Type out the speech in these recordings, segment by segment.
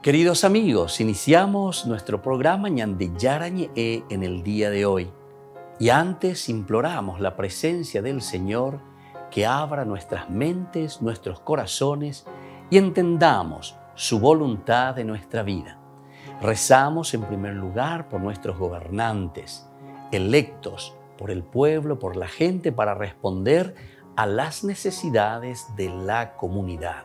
Queridos amigos, iniciamos nuestro programa Ñande Yarañe en el día de hoy. Y antes imploramos la presencia del Señor que abra nuestras mentes, nuestros corazones y entendamos su voluntad en nuestra vida. Rezamos en primer lugar por nuestros gobernantes, electos por el pueblo, por la gente, para responder a las necesidades de la comunidad.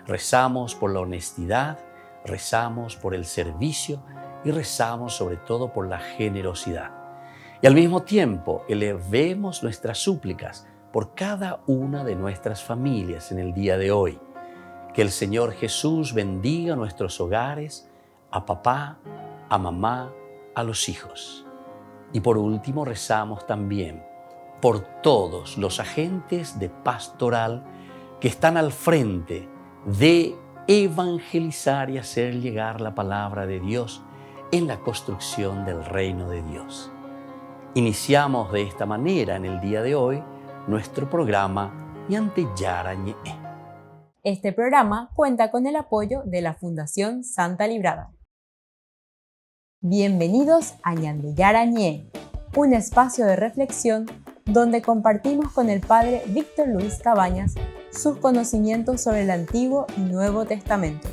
Rezamos por la honestidad, rezamos por el servicio y rezamos sobre todo por la generosidad. Y al mismo tiempo elevemos nuestras súplicas por cada una de nuestras familias en el día de hoy. Que el Señor Jesús bendiga nuestros hogares, a papá, a mamá, a los hijos. Y por último rezamos también por todos los agentes de pastoral que están al frente de evangelizar y hacer llegar la palabra de Dios en la construcción del reino de Dios. Iniciamos de esta manera en el día de hoy nuestro programa Ñande Yarañe. Este programa cuenta con el apoyo de la Fundación Santa Librada. Bienvenidos a Ñande Yarañe, un espacio de reflexión donde compartimos con el Padre Víctor Luis Cabañas sus conocimientos sobre el Antiguo y Nuevo Testamento.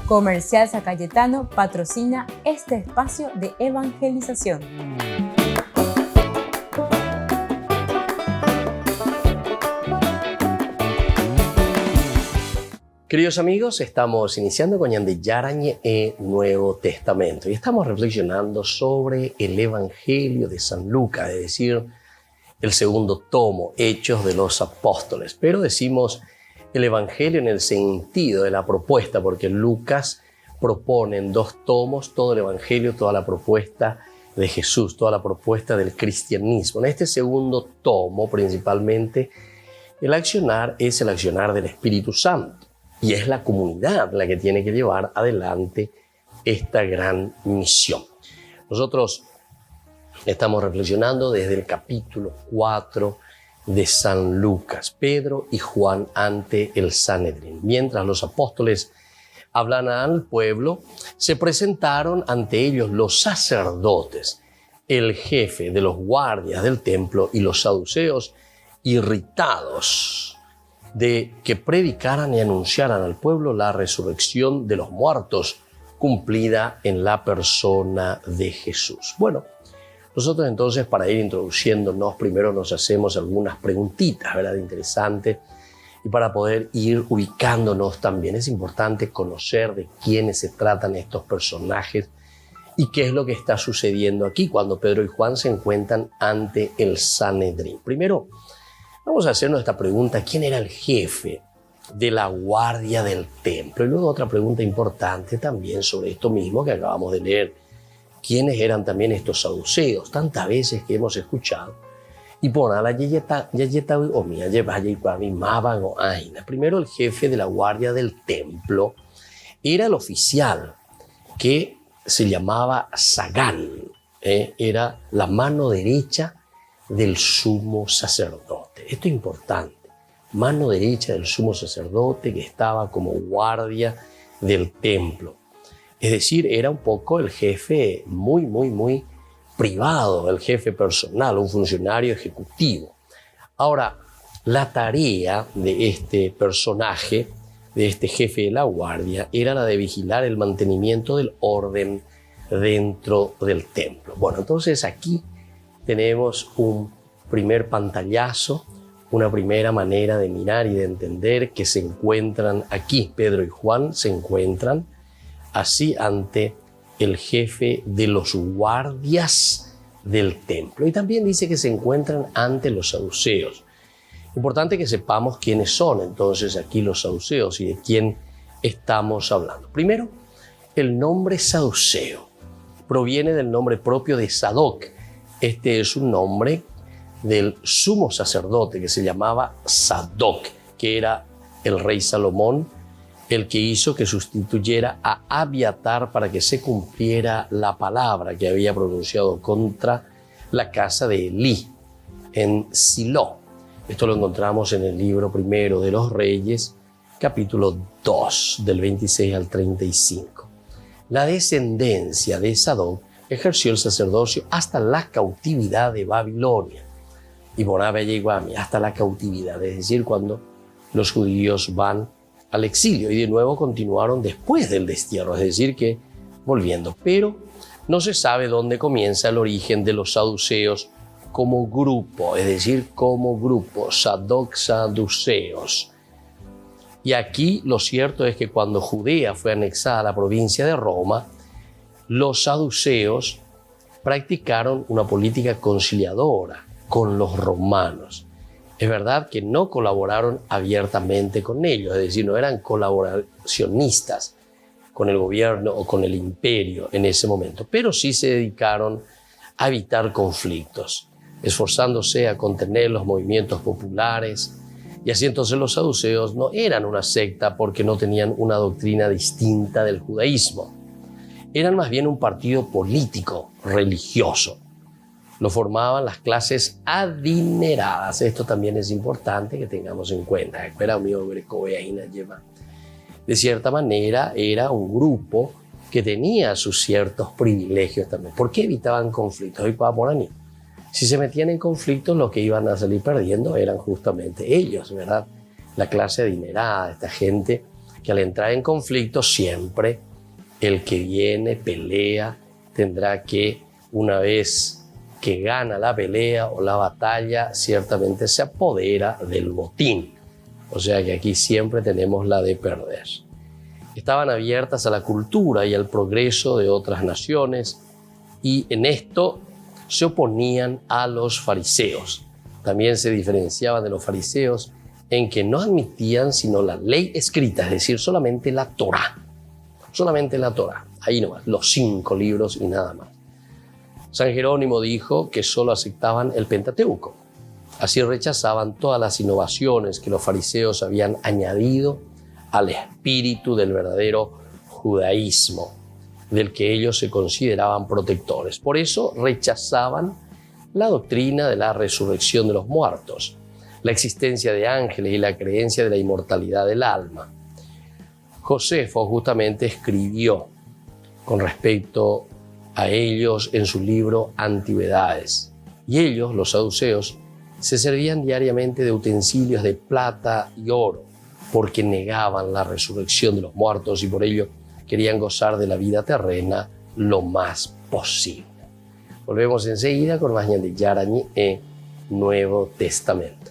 Comercial San Cayetano patrocina este espacio de evangelización. Queridos amigos, estamos iniciando con Ñande Yarañe Nuevo Testamento y estamos reflexionando sobre el Evangelio de San Lucas, es decir, el segundo tomo, Hechos de los Apóstoles. Pero decimos el Evangelio en el sentido de la propuesta, porque Lucas propone en 2 tomos todo el Evangelio, toda la propuesta de Jesús, toda la propuesta del cristianismo. En este segundo tomo, principalmente, el accionar es el accionar del Espíritu Santo. Y es la comunidad la que tiene que llevar adelante esta gran misión. Nosotros estamos reflexionando desde el capítulo 4 de San Lucas, Pedro y Juan ante el Sanedrín. Mientras los apóstoles hablan al pueblo, se presentaron ante ellos los sacerdotes, el jefe de los guardias del templo y los saduceos, irritados de que predicaran y anunciaran al pueblo la resurrección de los muertos cumplida en la persona de Jesús. Bueno, nosotros entonces, para ir introduciéndonos, primero nos hacemos algunas preguntitas, ¿verdad?, interesantes, y para poder ir ubicándonos también es importante conocer de quiénes se tratan estos personajes y qué es lo que está sucediendo aquí cuando Pedro y Juan se encuentran ante el Sanedrín. Primero, vamos a hacernos esta pregunta: ¿quién era el jefe de la guardia del templo? Y luego otra pregunta importante también sobre esto mismo que acabamos de leer: ¿quiénes eran también estos saduceos? Tantas veces que hemos escuchado. Y por la primero, el jefe de la guardia del templo era el oficial que se llamaba Sagán, era la mano derecha del sumo sacerdote. Esto es importante. Mano derecha del sumo sacerdote que estaba como guardia del templo. Es decir, era un poco el jefe muy privado, el jefe personal, un funcionario ejecutivo. Ahora, la tarea de este personaje, de este jefe de la guardia, era la de vigilar el mantenimiento del orden dentro del templo. Bueno, entonces aquí tenemos un primer pantallazo, una primera manera de mirar y de entender que se encuentran aquí. Pedro y Juan se encuentran así ante el jefe de los guardias del templo. Y también dice que se encuentran ante los saduceos. Importante que sepamos quiénes son entonces aquí los saduceos y de quién estamos hablando. Primero, el nombre saduceo proviene del nombre propio de Sadoc. Este es un nombre del sumo sacerdote que se llamaba Sadoc, que era el rey Salomón, el que hizo que sustituyera a Abiatar para que se cumpliera la palabra que había pronunciado contra la casa de Elí en Silo. Esto lo encontramos en el libro primero de los Reyes, capítulo 2, del 26 al 35. La descendencia de Sadoc ejerció el sacerdocio hasta la cautividad de Babilonia. Y Bonabe llegó a mí hasta la cautividad, es decir, cuando los judíos van al exilio, y de nuevo continuaron después del destierro, es decir, que volviendo. Pero no se sabe dónde comienza el origen de los saduceos como grupo, es decir, como grupo, Sadoc saduceos. Y aquí lo cierto es que cuando Judea fue anexada a la provincia de Roma, los saduceos practicaron una política conciliadora con los romanos. Es verdad que no colaboraron abiertamente con ellos, es decir, no eran colaboracionistas con el gobierno o con el imperio en ese momento, pero sí se dedicaron a evitar conflictos, esforzándose a contener los movimientos populares. Y así entonces los saduceos no eran una secta porque no tenían una doctrina distinta del judaísmo. Eran más bien un partido político, religioso. Lo formaban las clases adineradas. Esto también es importante que tengamos en cuenta. De cierta manera, era un grupo que tenía sus ciertos privilegios también. ¿Por qué evitaban conflictos? Hoy por ahí. Si se metían en conflictos, los que iban a salir perdiendo eran justamente ellos, ¿verdad? La clase adinerada, esta gente que al entrar en conflictos siempre el que viene, pelea, tendrá que, una vez que gana la pelea o la batalla, ciertamente se apodera del botín. O sea que aquí siempre tenemos la de perder. Estaban abiertas a la cultura y al progreso de otras naciones, y en esto se oponían a los fariseos. También se diferenciaban de los fariseos en que no admitían sino la ley escrita, es decir, solamente la Torá. Solamente la Torá, ahí nomás, los 5 libros y nada más. San Jerónimo dijo que solo aceptaban el Pentateuco. Así rechazaban todas las innovaciones que los fariseos habían añadido al espíritu del verdadero judaísmo, del que ellos se consideraban protectores. Por eso rechazaban la doctrina de la resurrección de los muertos, la existencia de ángeles y la creencia de la inmortalidad del alma. Josefo justamente escribió con respecto a ellos en su libro Antigüedades. Y ellos, los saduceos, se servían diariamente de utensilios de plata y oro, porque negaban la resurrección de los muertos y por ello querían gozar de la vida terrena lo más posible. Volvemos enseguida con más Ñande Yarañi en Nuevo Testamento.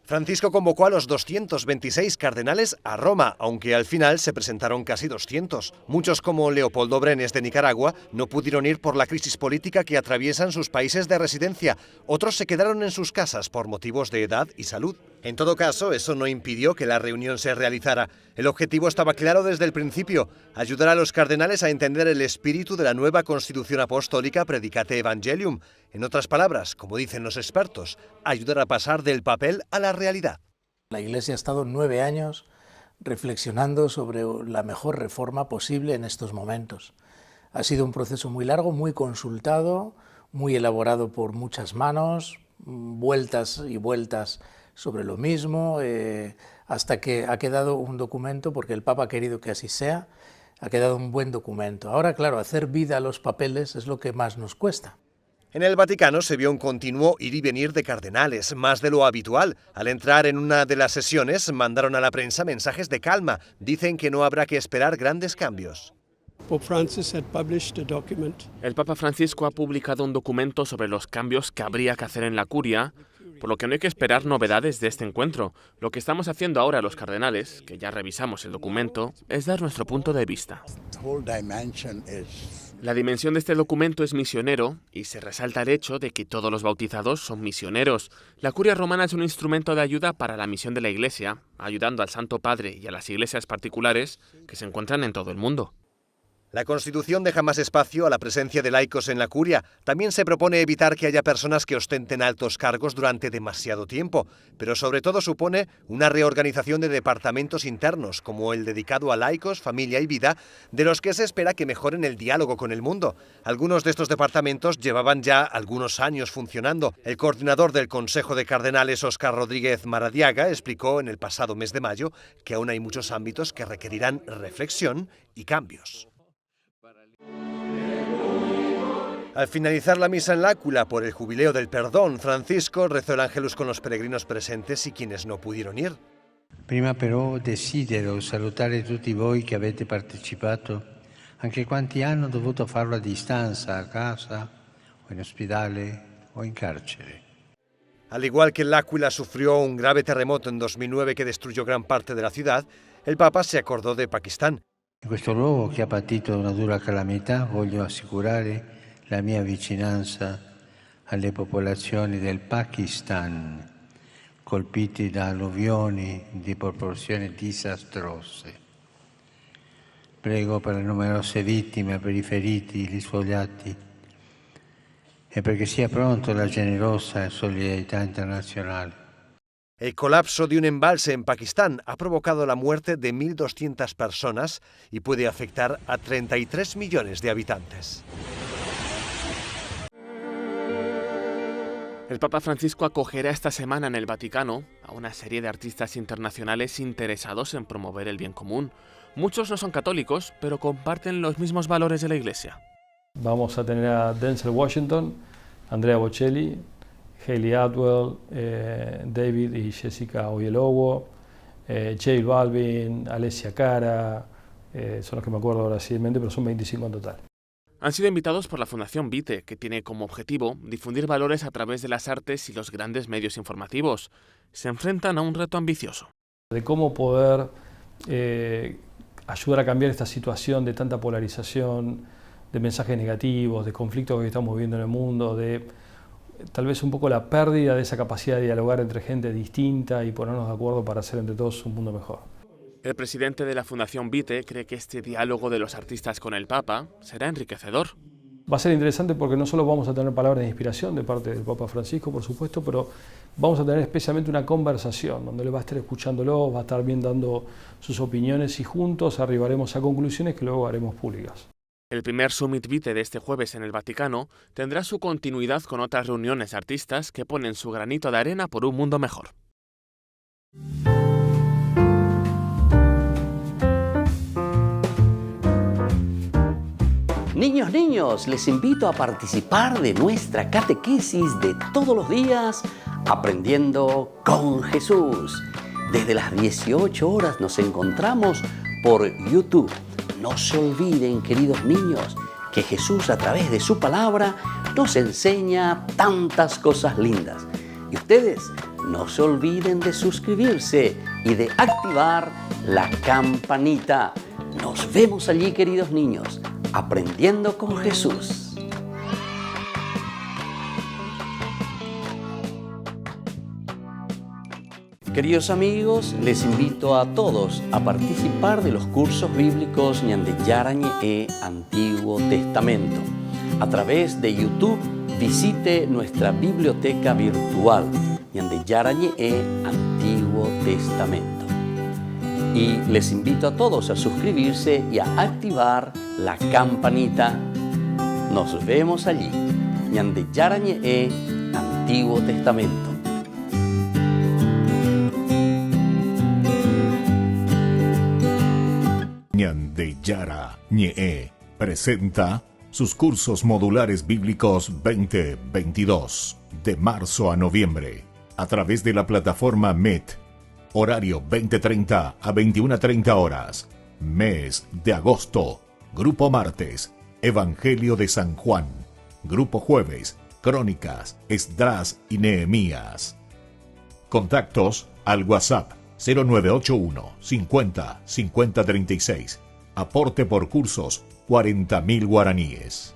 Francisco convocó a los 226 cardenales a Roma, aunque al final se presentaron casi 200. Muchos, como Leopoldo Brenes de Nicaragua, no pudieron ir por la crisis política que atraviesan sus países de residencia. Otros se quedaron en sus casas por motivos de edad y salud. En todo caso, eso no impidió que la reunión se realizara. El objetivo estaba claro desde el principio: ayudar a los cardenales a entender el espíritu de la nueva Constitución Apostólica Predicate Evangelium. En otras palabras, como dicen los expertos, ayudar a pasar del papel a la realidad. La Iglesia ha estado 9 años reflexionando sobre la mejor reforma posible en estos momentos. Ha sido un proceso muy largo, muy consultado, muy elaborado por muchas manos, vueltas y vueltas sobre lo mismo, hasta que ha quedado un documento, porque el Papa ha querido que así sea, ha quedado un buen documento. Ahora, claro, hacer vida a los papeles es lo que más nos cuesta. En el Vaticano se vio un continuo ir y venir de cardenales, más de lo habitual. Al entrar en una de las sesiones, mandaron a la prensa mensajes de calma. Dicen que no habrá que esperar grandes cambios. El Papa Francisco ha publicado un documento sobre los cambios que habría que hacer en la curia, por lo que no hay que esperar novedades de este encuentro. Lo que estamos haciendo ahora los cardenales, que ya revisamos el documento, es dar nuestro punto de vista. La dimensión de este documento es misionero y se resalta el hecho de que todos los bautizados son misioneros. La curia romana es un instrumento de ayuda para la misión de la Iglesia, ayudando al Santo Padre y a las iglesias particulares que se encuentran en todo el mundo. La Constitución deja más espacio a la presencia de laicos en la curia. También se propone evitar que haya personas que ostenten altos cargos durante demasiado tiempo, pero sobre todo supone una reorganización de departamentos internos, como el dedicado a laicos, familia y vida, de los que se espera que mejoren el diálogo con el mundo. Algunos de estos departamentos llevaban ya algunos años funcionando. El coordinador del Consejo de Cardenales, Óscar Rodríguez Maradiaga, explicó en el pasado mes de mayo que aún hay muchos ámbitos que requerirán reflexión y cambios. Al finalizar la misa en l'Aquila por el Jubileo del Perdón, Francisco rezó el Ángelus con los peregrinos presentes y quienes no pudieron ir. Prima però desidero salutare tutti voi che avete partecipato, anche quanti hanno dovuto farlo a distanza, a casa, o in ospedale, o in carcere. Al igual que l'Aquila sufrió un grave terremoto en 2009 que destruyó gran parte de la ciudad, el Papa se acordó de Pakistán. In questo luogo che ha patito una dura calamità voglio assicurare la mia vicinanza alle popolazioni del Pakistan, colpiti da alluvioni di proporzioni disastrose. Prego per le numerose vittime, per i feriti, gli sfogliati e perché sia pronta la generosa solidarietà internazionale. El colapso de un embalse en Pakistán ha provocado la muerte de 1.200 personas y puede afectar a 33 millones de habitantes. El Papa Francisco acogerá esta semana en el Vaticano a una serie de artistas internacionales interesados en promover el bien común. Muchos no son católicos, pero comparten los mismos valores de la Iglesia. Vamos a tener a Denzel Washington, Andrea Bocelli, Hayley Atwell, David y Jessica Oyelowo, J Balvin, Alessia Cara, son los que me acuerdo ahora recientemente, pero son 25 en total. Han sido invitados por la Fundación Vite, que tiene como objetivo difundir valores a través de las artes y los grandes medios informativos. Se enfrentan a un reto ambicioso. De cómo poder ayudar a cambiar esta situación de tanta polarización, de mensajes negativos, de conflictos que estamos viviendo en el mundo, de tal vez un poco la pérdida de esa capacidad de dialogar entre gente distinta y ponernos de acuerdo para hacer entre todos un mundo mejor. El presidente de la Fundación Vite cree que este diálogo de los artistas con el Papa será enriquecedor. Va a ser interesante porque no solo vamos a tener palabras de inspiración de parte del Papa Francisco, por supuesto, pero vamos a tener especialmente una conversación donde él va a estar escuchándolo, va a estar bien dando sus opiniones y juntos arribaremos a conclusiones que luego haremos públicas. El primer Summit Vite de este jueves en el Vaticano tendrá su continuidad con otras reuniones de artistas que ponen su granito de arena por un mundo mejor. Niños, les invito a participar de nuestra catequesis de todos los días, Aprendiendo con Jesús. Desde las 18 horas nos encontramos por YouTube. No se olviden, queridos niños, que Jesús a través de su palabra nos enseña tantas cosas lindas. Y ustedes no se olviden de suscribirse y de activar la campanita. Nos vemos allí, queridos niños, aprendiendo con Jesús. Queridos amigos, les invito a todos a participar de los cursos bíblicos Ñande Yarañe Antiguo Testamento. A través de YouTube, visite nuestra biblioteca virtual Ñande Yarañe Antiguo Testamento. Y les invito a todos a suscribirse y a activar la campanita. Nos vemos allí. Ñande Yarañe Antiguo Testamento. Ñande Yarañe presenta sus cursos modulares bíblicos 2022 de marzo a noviembre a través de la plataforma Meet. Horario 20:30 a 21:30 horas. Mes de agosto. Grupo martes, Evangelio de San Juan. Grupo jueves, Crónicas, Esdras y Nehemías. Contactos al WhatsApp 0981 50 50 36. Aporte por cursos 40.000 guaraníes.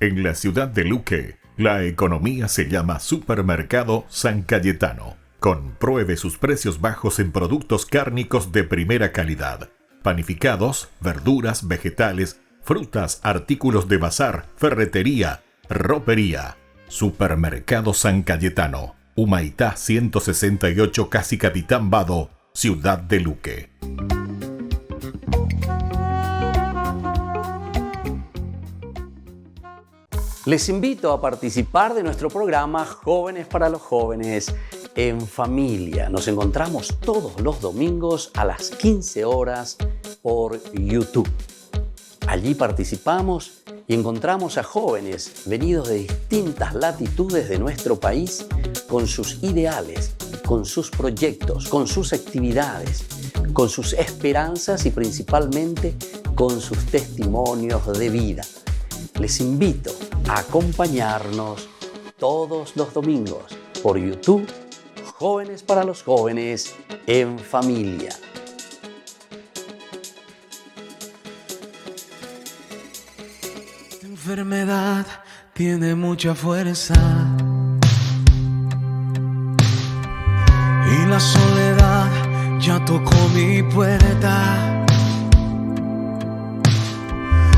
En la ciudad de Luque, La economía se llama Supermercado San Cayetano. Compruebe sus precios bajos en productos cárnicos de primera calidad. Panificados, verduras, vegetales, frutas, artículos de bazar, ferretería, ropería. Supermercado San Cayetano. Humaitá 168, Casi Capitán Vado, Ciudad de Luque. Les invito a participar de nuestro programa Jóvenes para los Jóvenes en Familia. Nos encontramos todos los domingos a las 15 horas por YouTube. Allí participamos y encontramos a jóvenes venidos de distintas latitudes de nuestro país con sus ideales, con sus proyectos, con sus actividades, con sus esperanzas y principalmente con sus testimonios de vida. Les invito a acompañarnos todos los domingos por YouTube, Jóvenes para los Jóvenes en Familia. Esta enfermedad tiene mucha fuerza y la soledad ya tocó mi puerta.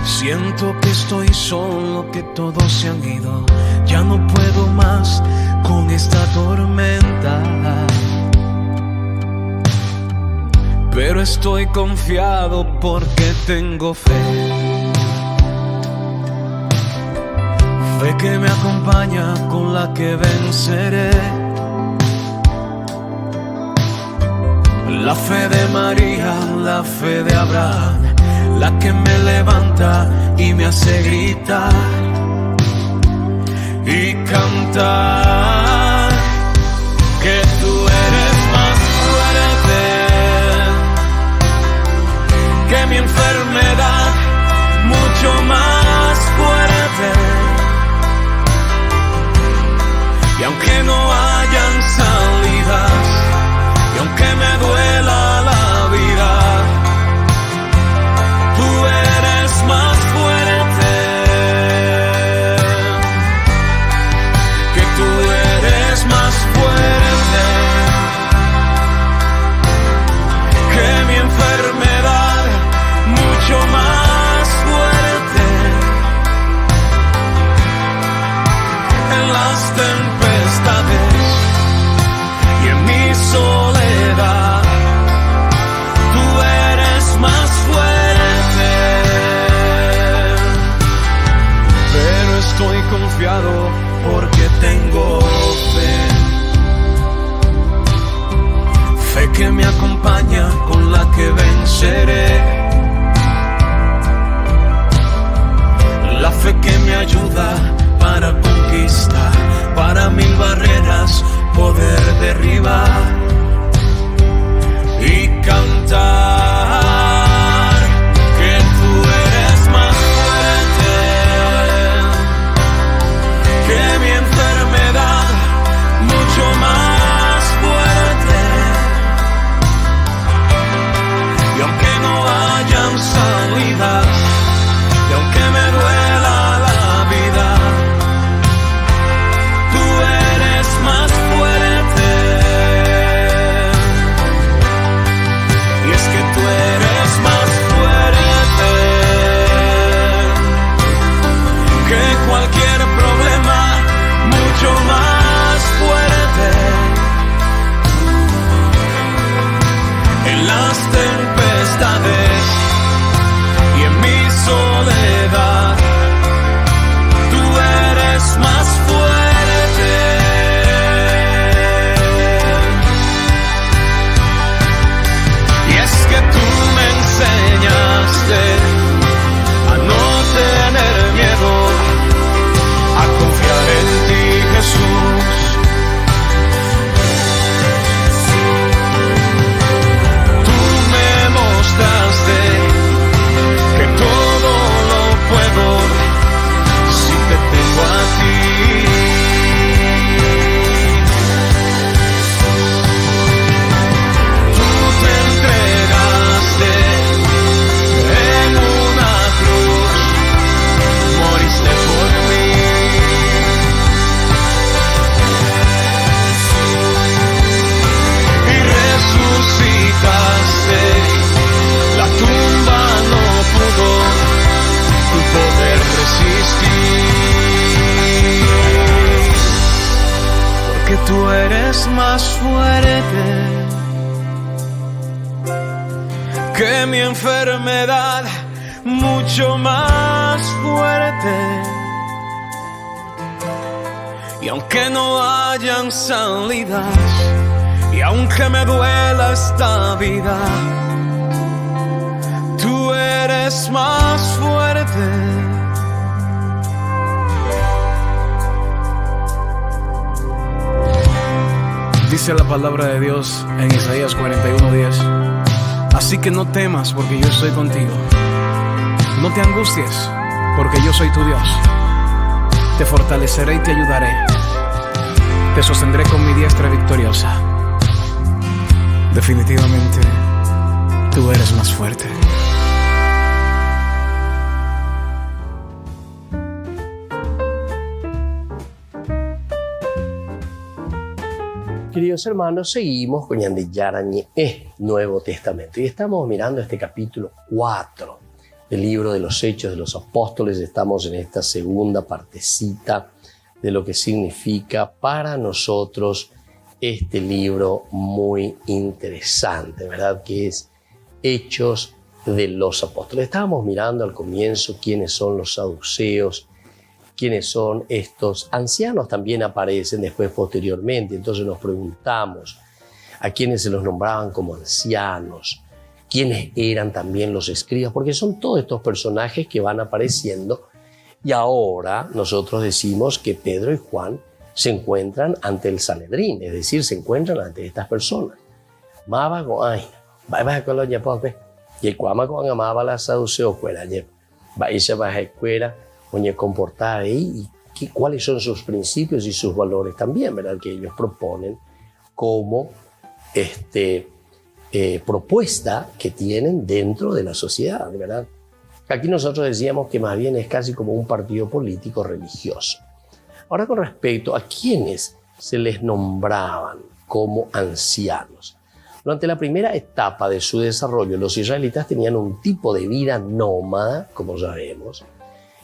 Siento que estoy solo, que todos se han ido. Ya no puedo más con esta tormenta. Pero estoy confiado porque tengo fe. Fe que me acompaña, con la que venceré. La fe de María, la fe de Abraham, la que me levanta y me hace gritar y cantar que tú eres más fuerte que mi enfermedad, mucho más fuerte. Y aunque no hayan salidas, y aunque me duela la vida, tú eres más fuerte, que tú eres más fuerte que mi enfermedad, mucho más fuerte. En las tempestades y en mi soledad, tú eres más fuerte. Pero estoy confiado porque tengo fe. Fe que me acompaña, con la que venceré. La fe que me ayuda para conquistar, para mil barreras poder derribar. tú eres más fuerte que mi enfermedad, mucho más fuerte. Y aunque no hayan salidas, y aunque me duela esta vida, tú eres más fuerte. Dice la palabra de Dios en Isaías 41:10. Así que no temas porque yo estoy contigo. No te angusties porque yo soy tu Dios. Te fortaleceré y te ayudaré. Te sostendré con mi diestra victoriosa. Definitivamente, tú eres más fuerte. Queridos hermanos, seguimos con Ñande Yarañe, Nuevo Testamento. Y estamos mirando este capítulo 4 del libro de los Hechos de los Apóstoles. Estamos en esta segunda partecita de lo que significa para nosotros este libro muy interesante, ¿verdad? Que es Hechos de los Apóstoles. Estábamos mirando al comienzo quiénes son los saduceos, quiénes son estos ancianos, también aparecen después posteriormente. Entonces nos preguntamos a quiénes se los nombraban como ancianos, quiénes eran también los escribas, porque son todos estos personajes que van apareciendo. Y ahora nosotros decimos que Pedro y Juan se encuentran ante el Sanedrín, es decir, se encuentran ante estas personas. Y el cuama con amaba la saduceo fuera, va se va a escuela, oye, comportar ahí, y cuáles son sus principios y sus valores también, ¿verdad? Que ellos proponen como propuesta que tienen dentro de la sociedad, ¿verdad? Aquí nosotros decíamos que más bien es casi como un partido político religioso. Ahora, con respecto a quienes se les nombraban como ancianos. Durante la primera etapa de su desarrollo, los israelitas tenían un tipo de vida nómada, como sabemos,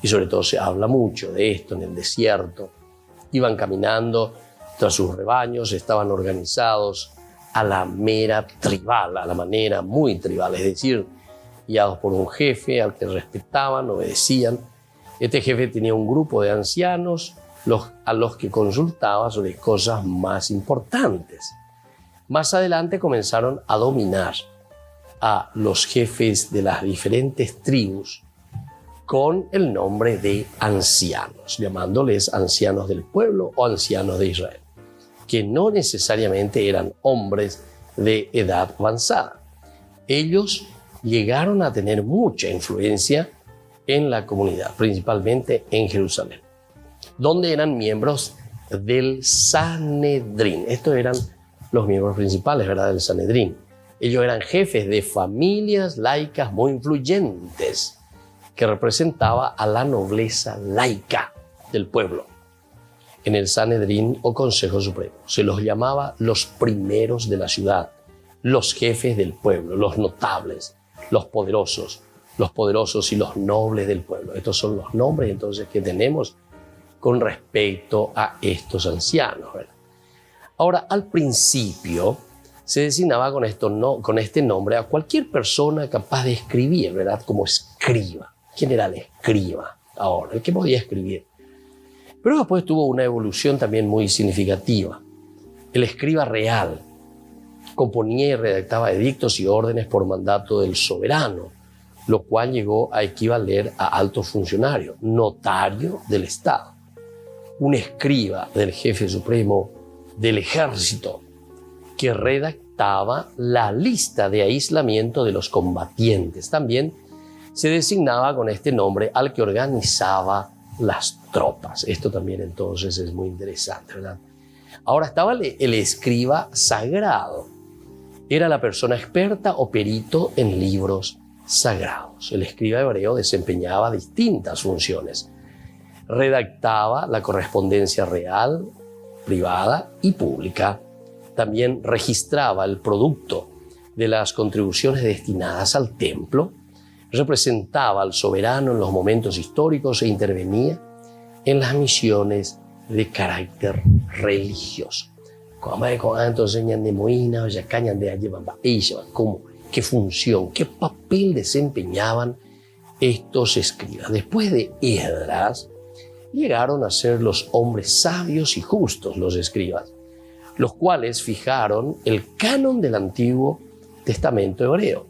y sobre todo se habla mucho de esto en el desierto. Iban caminando tras sus rebaños, estaban organizados a la mera tribal, a la manera muy tribal, es decir, guiados por un jefe al que respetaban, obedecían. Este jefe tenía un grupo de ancianos a los que consultaba sobre cosas más importantes. Más adelante comenzaron a dominar a los jefes de las diferentes tribus con el nombre de ancianos, llamándoles ancianos del pueblo o ancianos de Israel, que no necesariamente eran hombres de edad avanzada. Ellos llegaron a tener mucha influencia en la comunidad, principalmente en Jerusalén, donde eran miembros del Sanedrín. Estos eran los miembros principales, ¿verdad?, del Sanedrín. Ellos eran jefes de familias laicas muy influyentes, que representaba a la nobleza laica del pueblo. En el Sanedrín o Consejo Supremo se los llamaba los primeros de la ciudad, los jefes del pueblo, los notables, los poderosos y los nobles del pueblo. Estos son los nombres entonces que tenemos con respecto a estos ancianos, ¿verdad? Ahora, al principio se designaba con este nombre a cualquier persona capaz de escribir, ¿verdad? Como escriba. ¿Quién era el escriba ahora? El que podía escribir. Pero después tuvo una evolución también muy significativa. El escriba real componía y redactaba edictos y órdenes por mandato del soberano, lo cual llegó a equivaler a alto funcionario, notario del Estado. Un escriba del jefe supremo del ejército que redactaba la lista de aislamiento de los combatientes. También se designaba con este nombre al que organizaba las tropas. Esto también entonces es muy interesante, ¿verdad? Ahora estaba el escriba sagrado. Era la persona experta o perito en libros sagrados. El escriba hebreo desempeñaba distintas funciones. Redactaba la correspondencia real, privada y pública. También registraba el producto de las contribuciones destinadas al templo. Representaba al soberano en los momentos históricos e intervenía en las misiones de carácter religioso. Entonces, ¿cómo? ¿Qué función, qué papel desempeñaban estos escribas? Después de Esdras, llegaron a ser los hombres sabios y justos, los escribas, los cuales fijaron el canon del Antiguo Testamento hebreo,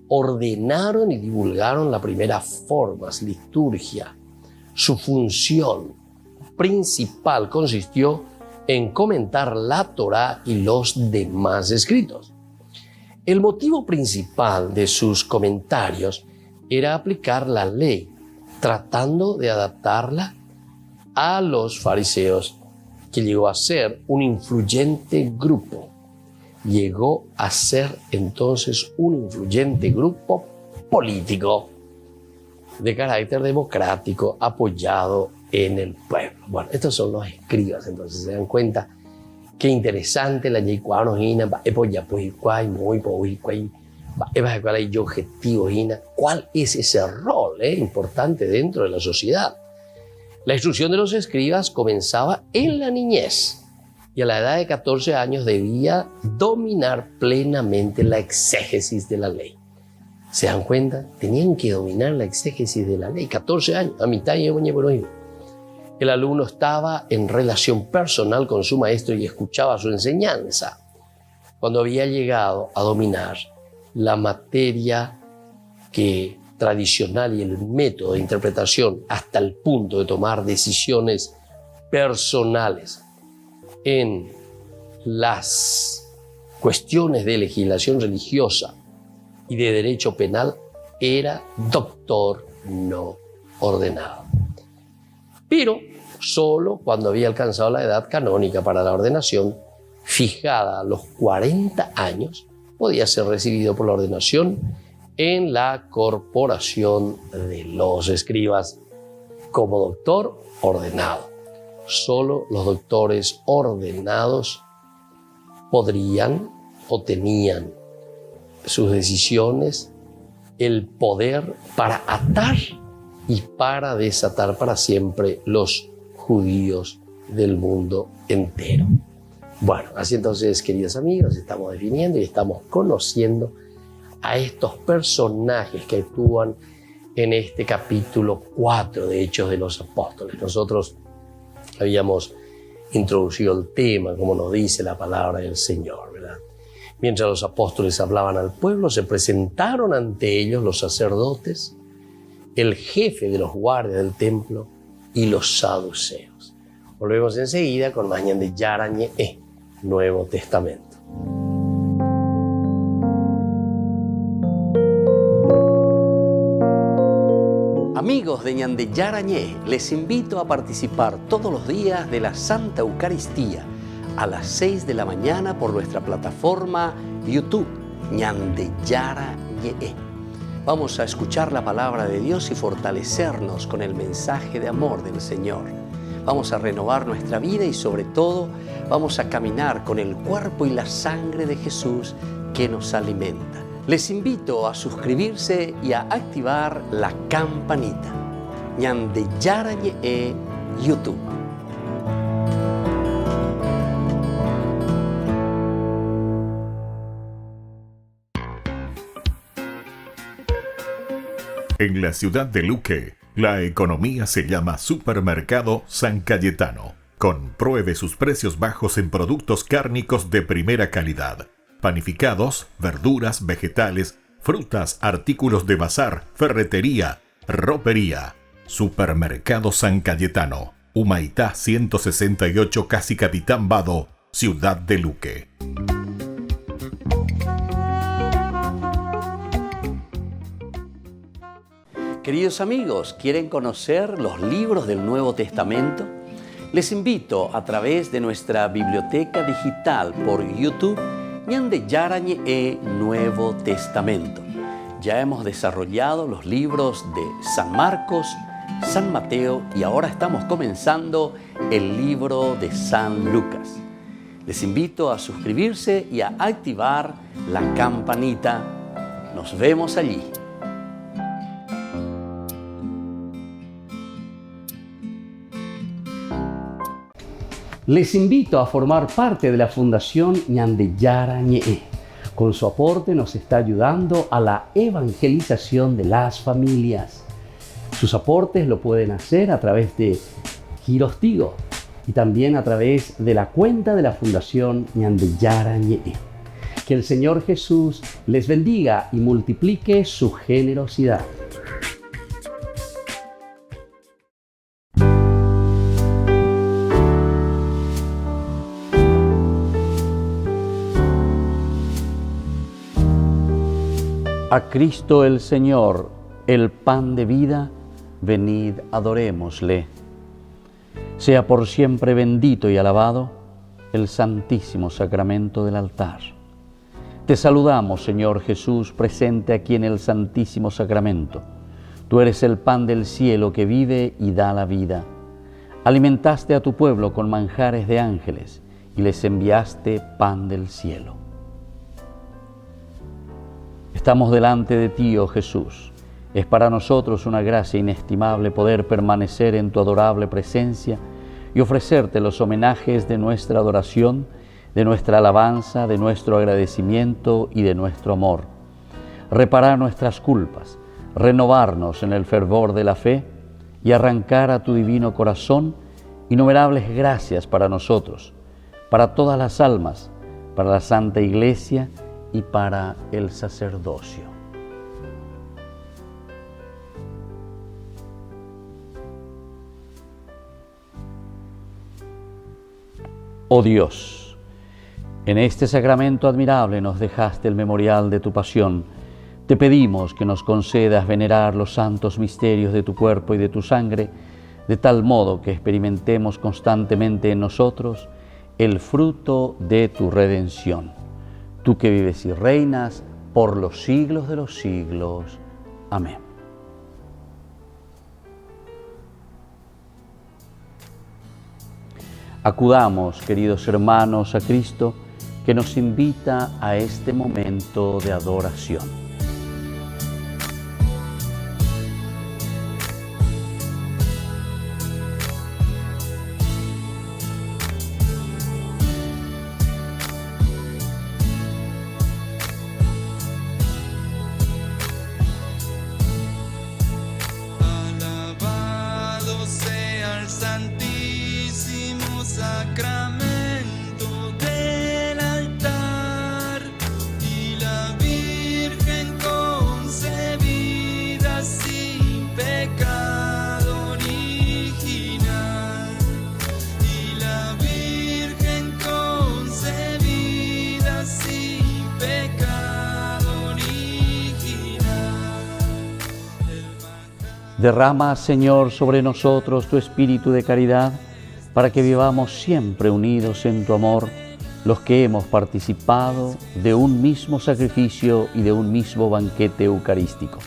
ordenaron y divulgaron las primeras formas, liturgia. Su función principal consistió en comentar la Torá y los demás escritos. El motivo principal de sus comentarios era aplicar la ley, tratando de adaptarla a los fariseos, que llegó a ser un influyente grupo. Llegó a ser entonces un influyente grupo político de carácter democrático apoyado en el pueblo. Bueno, estos son los escribas, entonces se dan cuenta qué interesante la ley cuando cuál es ese rol importante dentro de la sociedad. La instrucción de los escribas comenzaba en la niñez y a la edad de 14 años debía dominar plenamente la exégesis de la ley. ¿Se dan cuenta? Tenían que dominar la exégesis de la ley. 14 años, a mitad de el alumno estaba en relación personal con su maestro y escuchaba su enseñanza. Cuando había llegado a dominar la materia tradicional y el método de interpretación hasta el punto de tomar decisiones personales en las cuestiones de legislación religiosa y de derecho penal, era doctor no ordenado. Pero solo cuando había alcanzado la edad canónica para la ordenación, fijada a los 40 años, podía ser recibido por la ordenación en la corporación de los escribas como doctor ordenado. Solo los doctores ordenados podrían o tenían sus decisiones el poder para atar y para desatar para siempre los judíos del mundo entero. Bueno, así entonces, queridos amigos, estamos definiendo y estamos conociendo a estos personajes que actúan en este capítulo 4 de Hechos de los Apóstoles. Nosotros habíamos introducido el tema, como nos dice la palabra del Señor, ¿verdad? Mientras los apóstoles hablaban al pueblo, se presentaron ante ellos los sacerdotes, el jefe de los guardias del templo y los saduceos. Volvemos enseguida con más de Yarañe, Nuevo Testamento. Amigos de Ñande Yarañé, les invito a participar todos los días de la Santa Eucaristía a las 6 de la mañana por nuestra plataforma YouTube, Ñande Yarañé. Vamos a escuchar la palabra de Dios y fortalecernos con el mensaje de amor del Señor. Vamos a renovar nuestra vida y sobre todo vamos a caminar con el cuerpo y la sangre de Jesús que nos alimenta. Les invito a suscribirse y a activar la campanita. Ñande Yarañé YouTube. En la ciudad de Luque, la economía se llama Supermercado San Cayetano. Compruebe sus precios bajos en productos cárnicos de primera calidad. Panificados, verduras, vegetales, frutas, artículos de bazar, ferretería, ropería. Supermercado San Cayetano, Humaitá 168, Casi Capitán Vado, ciudad de Luque. Queridos amigos, ¿quieren conocer los libros del Nuevo Testamento? Les invito a través de nuestra biblioteca digital por YouTube, Ñande Yarañé Nuevo Testamento. Ya hemos desarrollado los libros de San Marcos, San Mateo y ahora estamos comenzando el libro de San Lucas. Les invito a suscribirse y a activar la campanita. Nos vemos allí. Les invito a formar parte de la Fundación Ñande Yarañe. Con su aporte nos está ayudando a la evangelización de las familias. Sus aportes lo pueden hacer a través de Giros Tigo y también a través de la cuenta de la Fundación Ñande Yarañe. Que el Señor Jesús les bendiga y multiplique su generosidad. A Cristo el Señor, el pan de vida, venid, adorémosle. Sea por siempre bendito y alabado el santísimo sacramento del altar. Te saludamos, Señor Jesús, presente aquí en el santísimo sacramento. Tú eres el pan del cielo que vive y da la vida. Alimentaste a tu pueblo con manjares de ángeles y les enviaste pan del cielo. Estamos delante de ti, oh Jesús. Es para nosotros una gracia inestimable poder permanecer en tu adorable presencia y ofrecerte los homenajes de nuestra adoración, de nuestra alabanza, de nuestro agradecimiento y de nuestro amor. Reparar nuestras culpas, renovarnos en el fervor de la fe y arrancar a tu divino corazón innumerables gracias para nosotros, para todas las almas, para la Santa Iglesia y para el sacerdocio. Oh Dios, en este sacramento admirable nos dejaste el memorial de tu pasión. Te pedimos que nos concedas venerar los santos misterios de tu cuerpo y de tu sangre, de tal modo que experimentemos constantemente en nosotros el fruto de tu redención. Tú que vives y reinas por los siglos de los siglos. Amén. Acudamos, queridos hermanos, a Cristo, que nos invita a este momento de adoración. Sacramento del altar y la Virgen concebida sin pecado original, y la Virgen concebida sin pecado original. Derrama, Señor, sobre nosotros tu espíritu de caridad, para que vivamos siempre unidos en tu amor, los que hemos participado de un mismo sacrificio y de un mismo banquete eucarístico.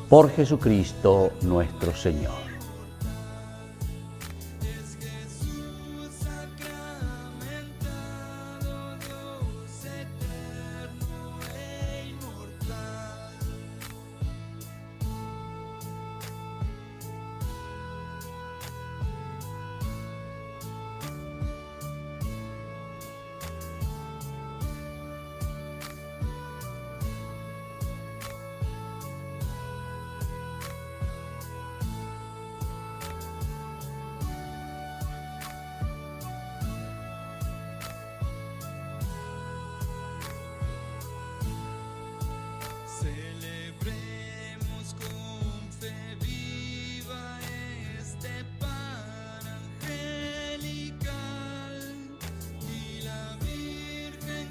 Por Jesucristo nuestro Señor. Celebremos con fe viva este pan angelical y la Virgen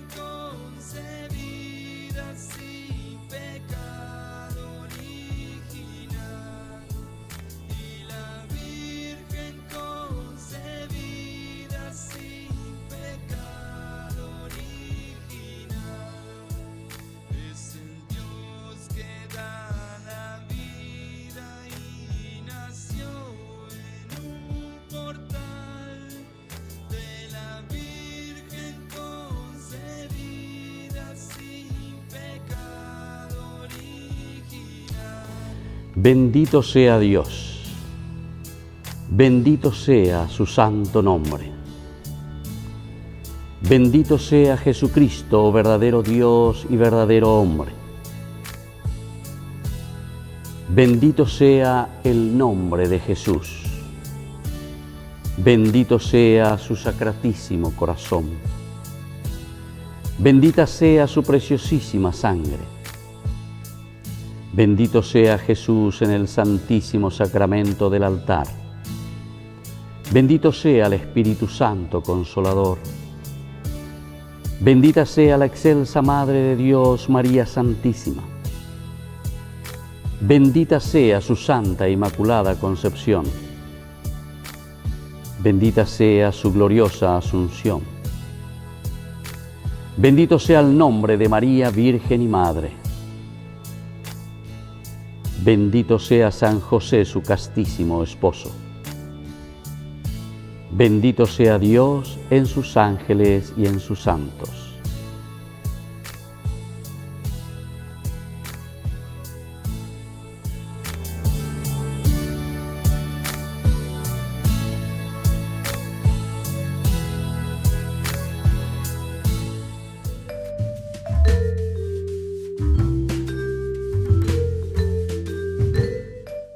concebida sin pecado original, y la Virgen concebida sin pecado original. Es el Dios que da la vida y nació en un portal de la Virgen concebida sin pecado original. Bendito sea Dios, bendito sea su santo nombre. Bendito sea Jesucristo, verdadero Dios y verdadero hombre. Bendito sea el nombre de Jesús. Bendito sea su sacratísimo corazón. Bendita sea su preciosísima sangre. Bendito sea Jesús en el santísimo sacramento del altar. Bendito sea el Espíritu Santo Consolador. Bendita sea la excelsa Madre de Dios, María Santísima. Bendita sea su Santa e Inmaculada Concepción. Bendita sea su gloriosa Asunción. Bendito sea el nombre de María, Virgen y Madre. Bendito sea San José, su castísimo esposo. Bendito sea Dios en sus ángeles y en sus santos.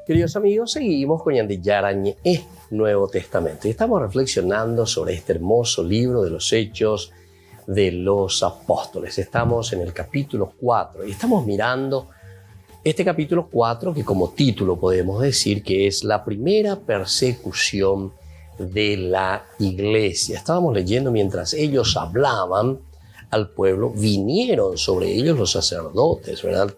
Queridos amigos, seguimos con Ñande Yarañe, Nuevo Testamento. Y estamos reflexionando sobre este hermoso libro de los Hechos de los Apóstoles. Estamos en el capítulo 4 y estamos mirando este capítulo 4 que como título podemos decir que es la primera persecución de la iglesia. Estábamos leyendo mientras ellos hablaban al pueblo, vinieron sobre ellos los sacerdotes, ¿verdad?,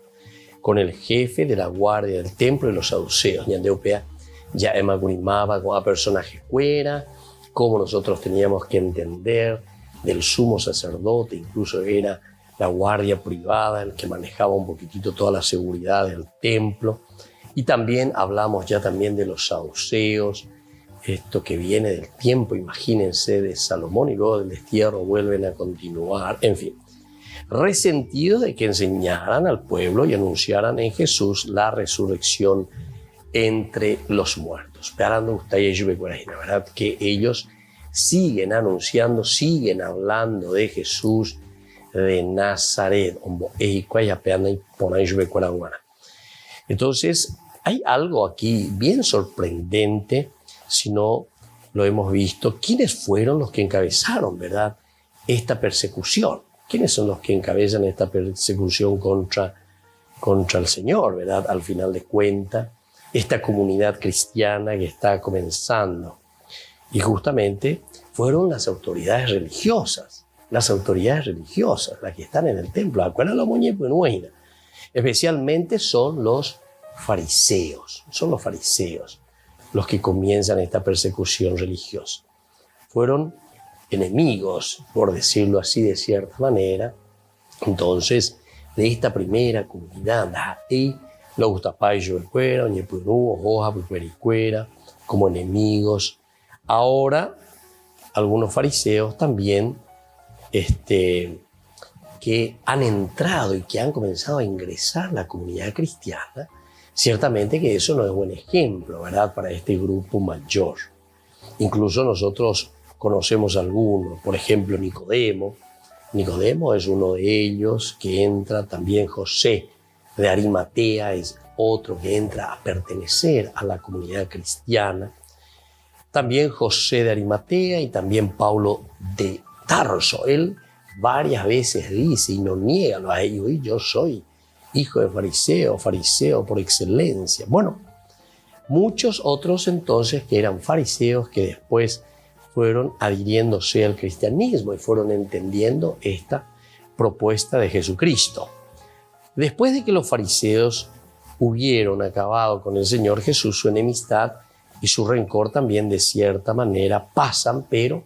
con el jefe de la guardia del templo y los saduceos. Ñandeupea ya emagunimaba con a personaje fuera, como nosotros teníamos que entender del sumo sacerdote, incluso era la guardia privada el que manejaba un poquitito toda la seguridad del templo. Y también hablamos ya también de los saduceos, esto que viene del tiempo, imagínense, de Salomón, y luego del destierro vuelven a continuar, en fin. Resentidos de que enseñaran al pueblo y anunciaran en Jesús la resurrección entre los muertos. ¿Verdad? Que ellos siguen anunciando, siguen hablando de Jesús de Nazaret. Entonces, hay algo aquí bien sorprendente, si no lo hemos visto. ¿Quiénes fueron los que encabezaron, verdad, esta persecución? ¿Quiénes son los que encabezan esta persecución contra el Señor, verdad? Al final de cuentas, esta comunidad cristiana que está comenzando. Y justamente fueron las autoridades religiosas, las que están en el templo. Especialmente son los fariseos, los que comienzan esta persecución religiosa. Fueron enemigos, por decirlo así de cierta manera, entonces, de esta primera comunidad, como enemigos. Ahora, algunos fariseos también, que han entrado y que han comenzado a ingresar a la comunidad cristiana, ciertamente que eso no es buen ejemplo, ¿verdad?, para este grupo mayor. Incluso nosotros conocemos algunos, por ejemplo, Nicodemo. Nicodemo es uno de ellos que entra, también José de Arimatea es otro que entra a pertenecer a la comunidad cristiana. También José de Arimatea y también Pablo de Tarso. Él varias veces dice y no niega a ellos, y yo soy hijo de fariseo por excelencia. Bueno, muchos otros entonces que eran fariseos que después fueron adhiriéndose al cristianismo y fueron entendiendo esta propuesta de Jesucristo. Después de que los fariseos hubieron acabado con el Señor Jesús, su enemistad y su rencor también de cierta manera pasan, pero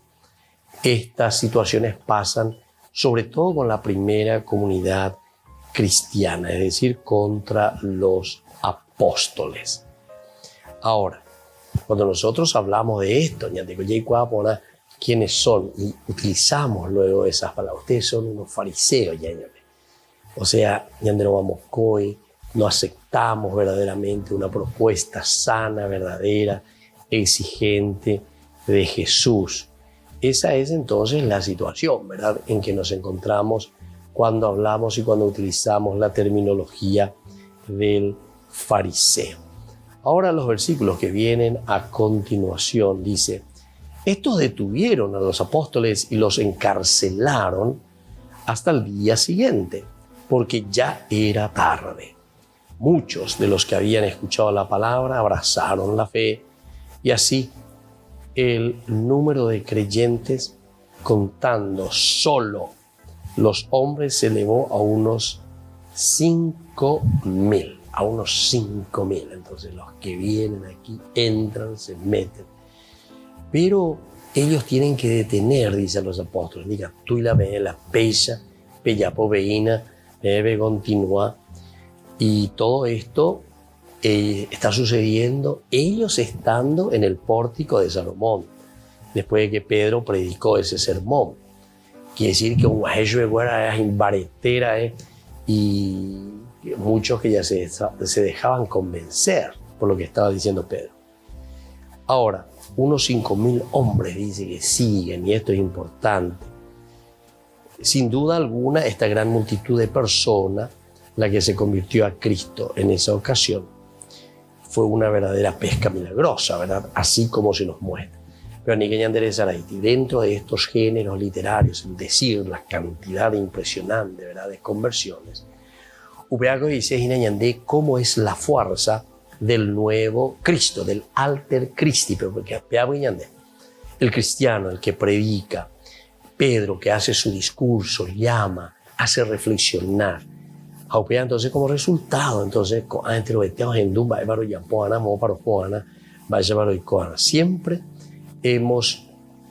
estas situaciones pasan sobre todo con la primera comunidad cristiana, es decir, contra los apóstoles. Ahora, cuando nosotros hablamos de esto, ¿quiénes son? Y utilizamos luego esas palabras. Ustedes son unos fariseos, o sea, no aceptamos verdaderamente una propuesta sana, verdadera, exigente de Jesús. Esa es entonces la situación, ¿verdad?, en que nos encontramos cuando hablamos y cuando utilizamos la terminología del fariseo. Ahora los versículos que vienen a continuación dice: estos detuvieron a los apóstoles y los encarcelaron hasta el día siguiente, porque ya era tarde. Muchos de los que habían escuchado la palabra abrazaron la fe, y así el número de creyentes, contando solo los hombres, se elevó a unos 5.000. A unos 5.000. Entonces los que vienen aquí entran, se meten. Pero ellos tienen que detener, dicen los apóstoles. Diga, tú y la pecha, pellapo veína, debe continuar. Y todo esto está sucediendo ellos estando en el pórtico de Salomón, después de que Pedro predicó ese sermón. Quiere decir que un guajejo es imbaretera, y muchos que ya se dejaban convencer por lo que estaba diciendo Pedro. Ahora, unos 5.000 hombres dice que siguen, y esto es importante. Sin duda alguna, esta gran multitud de personas, la que se convirtió a Cristo en esa ocasión, fue una verdadera pesca milagrosa, ¿verdad?, así como se nos muestra. Pero ni que dentro de estos géneros literarios, es decir, la cantidad impresionante, ¿verdad?, de conversiones, Ubeago dice cómo es la fuerza del nuevo Cristo, del alter Christi, porque el cristiano, el que predica, Pedro, que hace su discurso, llama, hace reflexionar. Entonces, como resultado, entonces, siempre hemos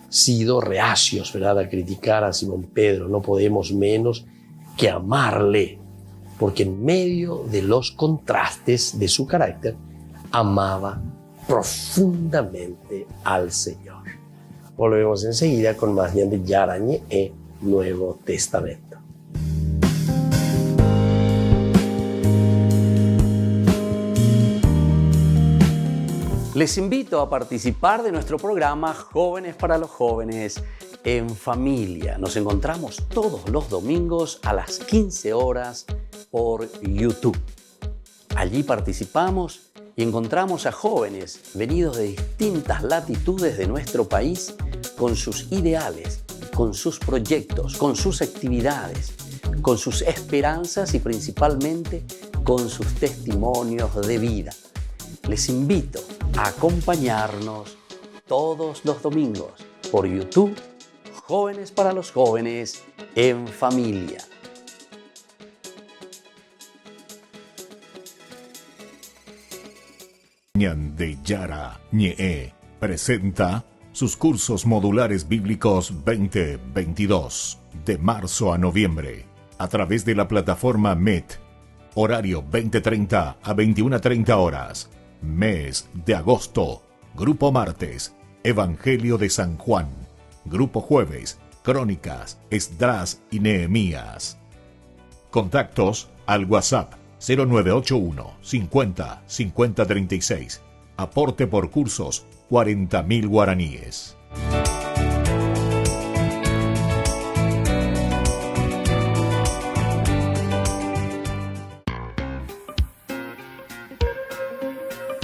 sido reacios, ¿verdad?, a criticar a Simón Pedro. No podemos menos que amarle, porque en medio de los contrastes de su carácter, amaba profundamente al Señor. Volvemos enseguida con más de Yarañe e Nuevo Testamento. Les invito a participar de nuestro programa Jóvenes para los Jóvenes en Familia. Nos encontramos todos los domingos a las 15 horas por YouTube. Allí participamos y encontramos a jóvenes venidos de distintas latitudes de nuestro país con sus ideales, con sus proyectos, con sus actividades, con sus esperanzas y principalmente con sus testimonios de vida. Les invito a acompañarnos todos los domingos por YouTube, Jóvenes para los Jóvenes en Familia. Ñandeyara Ñe presenta sus cursos modulares bíblicos 2022 de marzo a noviembre a través de la plataforma Meet. Horario 20:30 a 21:30 horas. Mes de agosto. Grupo martes, Evangelio de San Juan. Grupo jueves, Crónicas, Esdras y Nehemías. Contactos al WhatsApp 0981 50 50 36. Aporte por cursos 40.000 guaraníes.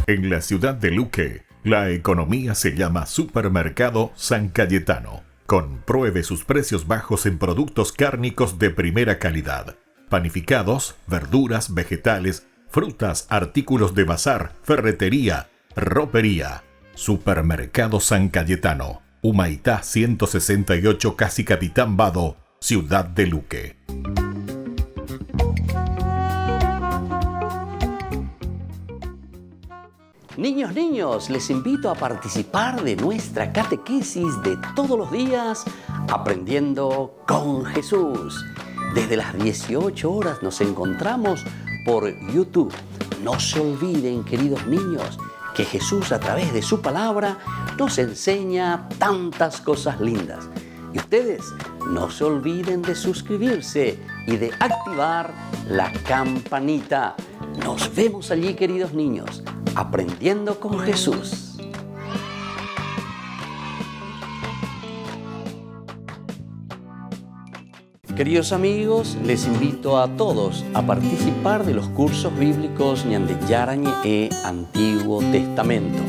En la ciudad de Luque, la economía se llama Supermercado San Cayetano. Compruebe sus precios bajos en productos cárnicos de primera calidad. Panificados, verduras, vegetales, frutas, artículos de bazar, ferretería, ropería. Supermercado San Cayetano. Humaitá 168, Casi Capitán Vado, ciudad de Luque. Niños, les invito a participar de nuestra catequesis de todos los días, Aprendiendo con Jesús. Desde las 18 horas nos encontramos por YouTube. No se olviden, queridos niños, que Jesús a través de su palabra nos enseña tantas cosas lindas. Y ustedes no se olviden de suscribirse y de activar la campanita. Nos vemos allí, queridos niños, Aprendiendo con Jesús. Queridos amigos, les invito a todos a participar de los cursos bíblicos Ñande Yarañe e Antiguo Testamento.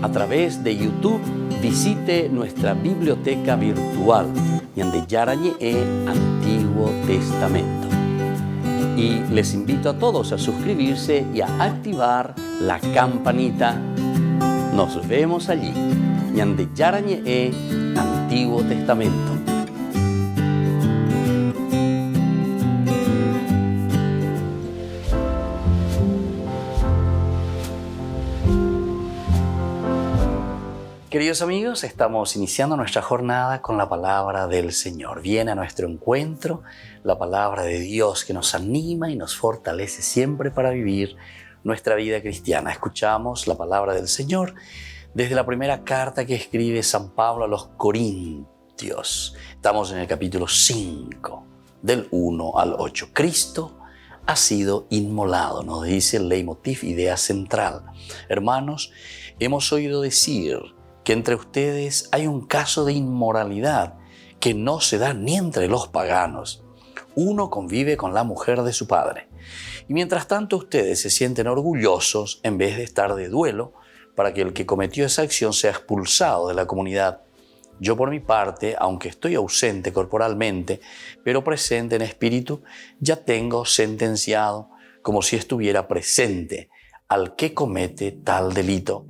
A través de YouTube, visite nuestra biblioteca virtual Ñande Yarañe e Antiguo Testamento. Y les invito a todos a suscribirse y a activar la campanita. Nos vemos allí. Ñande Yarañe e Antiguo Testamento. Queridos amigos, estamos iniciando nuestra jornada con la palabra del Señor. Viene a nuestro encuentro la palabra de Dios que nos anima y nos fortalece siempre para vivir nuestra vida cristiana. Escuchamos la palabra del Señor desde la primera carta que escribe San Pablo a los Corintios. Estamos en el capítulo 5, del 1 al 8. Cristo ha sido inmolado, nos dice el leitmotiv, idea central. Hermanos, hemos oído decir que entre ustedes hay un caso de inmoralidad que no se da ni entre los paganos. Uno convive con la mujer de su padre. Y mientras tanto ustedes se sienten orgullosos en vez de estar de duelo para que el que cometió esa acción sea expulsado de la comunidad. Yo por mi parte, aunque estoy ausente corporalmente, pero presente en espíritu, ya tengo sentenciado, como si estuviera presente, al que comete tal delito.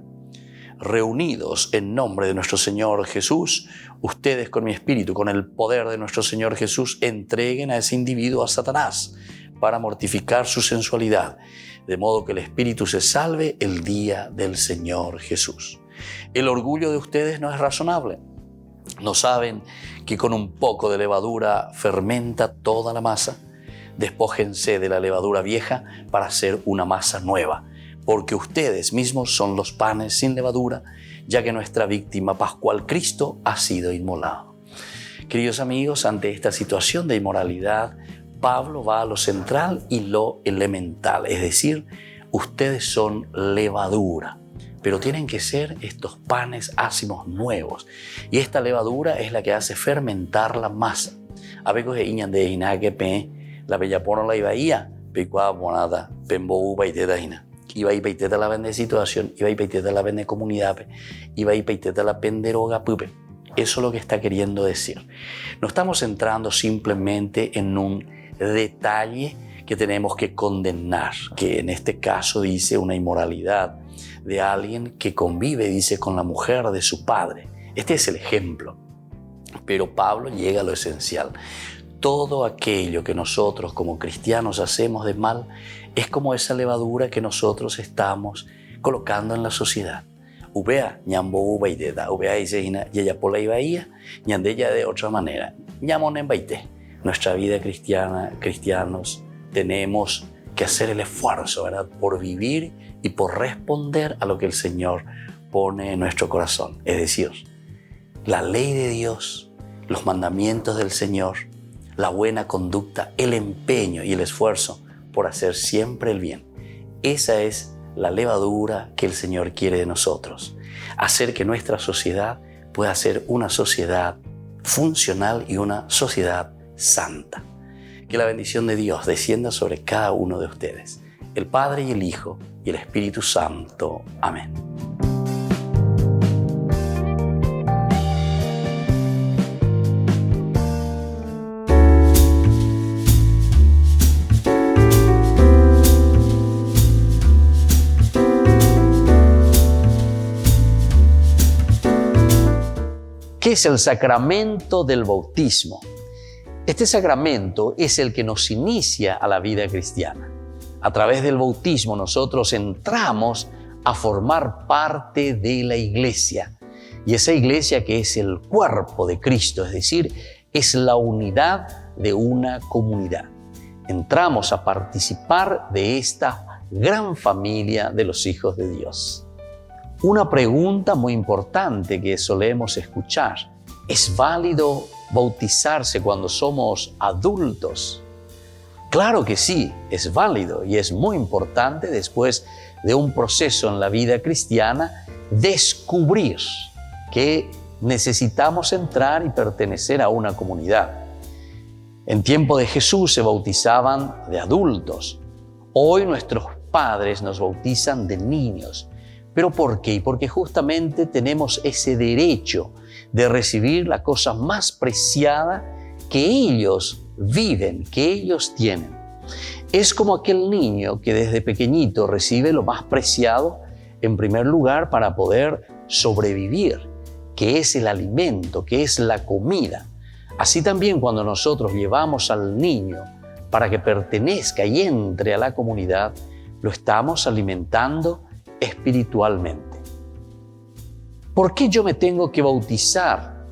Reunidos en nombre de nuestro Señor Jesús, ustedes con mi espíritu, con el poder de nuestro Señor Jesús, entreguen a ese individuo a Satanás para mortificar su sensualidad, de modo que el espíritu se salve el día del Señor Jesús. El orgullo de ustedes no es razonable. ¿No saben que con un poco de levadura fermenta toda la masa? Despójense de la levadura vieja para hacer una masa nueva, porque ustedes mismos son los panes sin levadura, ya que nuestra víctima pascual Cristo ha sido inmolado. Queridos amigos, ante esta situación de inmoralidad, Pablo va a lo central y lo elemental, es decir, ustedes son levadura, pero tienen que ser estos panes ácimos nuevos, y esta levadura es la que hace fermentar la masa. A veces iñan de inaque la bella pono la ibaía, pecua bonada, pembo uba y de iba y peiteta la vende situación, iba y peiteta la vende comunidad, iba y peiteta la penderoga pupe. Eso es lo que está queriendo decir. No estamos entrando simplemente en un detalle que tenemos que condenar, que en este caso dice una inmoralidad de alguien que convive, dice, con la mujer de su padre. Este es el ejemplo. Pero Pablo llega a lo esencial. Todo aquello que nosotros como cristianos hacemos de mal es como esa levadura que nosotros estamos colocando en la sociedad. Ubea, ñambo uba y deda, ubea y seina, yaya pola y bahía, ñandella de otra manera. Ñamon en baite. Nuestra vida cristiana, cristianos, tenemos que hacer el esfuerzo, ¿verdad?, por vivir y por responder a lo que el Señor pone en nuestro corazón. Es decir, la ley de Dios, los mandamientos del Señor, la buena conducta, el empeño y el esfuerzo por hacer siempre el bien. Esa es la levadura que el Señor quiere de nosotros. Hacer que nuestra sociedad pueda ser una sociedad funcional y una sociedad santa. Que la bendición de Dios descienda sobre cada uno de ustedes, el Padre y el Hijo y el Espíritu Santo. Amén. ¿Qué es el sacramento del bautismo? Este sacramento es el que nos inicia a la vida cristiana. A través del bautismo nosotros entramos a formar parte de la iglesia. Y esa iglesia que es el cuerpo de Cristo, es decir, es la unidad de una comunidad. Entramos a participar de esta gran familia de los hijos de Dios. Una pregunta muy importante que solemos escuchar: ¿es válido bautizarse cuando somos adultos? Claro que sí, es válido y es muy importante después de un proceso en la vida cristiana descubrir que necesitamos entrar y pertenecer a una comunidad. En tiempo de Jesús se bautizaban de adultos. Hoy nuestros padres nos bautizan de niños. ¿Pero por qué? Porque justamente tenemos ese derecho de recibir la cosa más preciada que ellos viven, que ellos tienen. Es como aquel niño que desde pequeñito recibe lo más preciado en primer lugar para poder sobrevivir, que es el alimento, que es la comida. Así también cuando nosotros llevamos al niño para que pertenezca y entre a la comunidad, lo estamos alimentando espiritualmente. ¿Por qué yo me tengo que bautizar?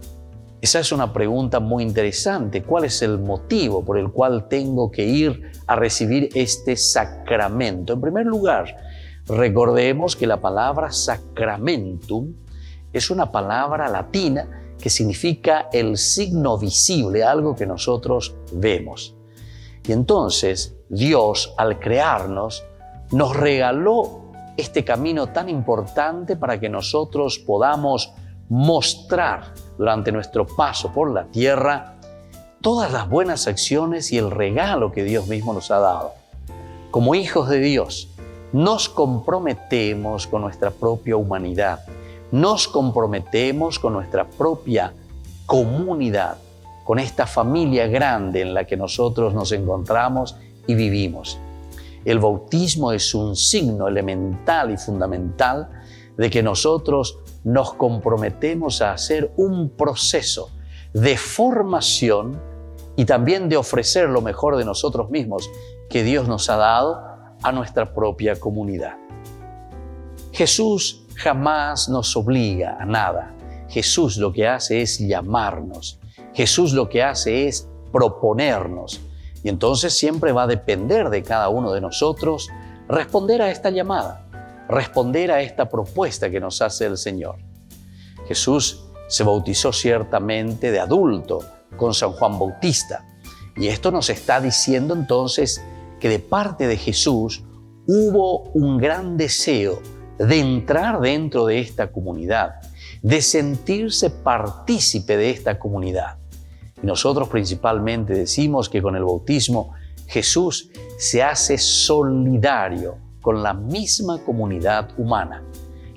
Esa es una pregunta muy interesante. ¿Cuál es el motivo por el cual tengo que ir a recibir este sacramento? En primer lugar, recordemos que la palabra sacramentum es una palabra latina que significa el signo visible, algo que nosotros vemos. Y entonces Dios, al crearnos, nos regaló este camino tan importante para que nosotros podamos mostrar durante nuestro paso por la tierra todas las buenas acciones y el regalo que Dios mismo nos ha dado. Como hijos de Dios, nos comprometemos con nuestra propia humanidad, nos comprometemos con nuestra propia comunidad, con esta familia grande en la que nosotros nos encontramos y vivimos. El bautismo es un signo elemental y fundamental de que nosotros nos comprometemos a hacer un proceso de formación y también de ofrecer lo mejor de nosotros mismos que Dios nos ha dado a nuestra propia comunidad. Jesús jamás nos obliga a nada. Jesús lo que hace es llamarnos. Jesús lo que hace es proponernos. Y entonces siempre va a depender de cada uno de nosotros responder a esta llamada, responder a esta propuesta que nos hace el Señor. Jesús se bautizó ciertamente de adulto con San Juan Bautista. Y esto nos está diciendo entonces que de parte de Jesús hubo un gran deseo de entrar dentro de esta comunidad, de sentirse partícipe de esta comunidad. Y nosotros principalmente decimos que con el bautismo Jesús se hace solidario con la misma comunidad humana.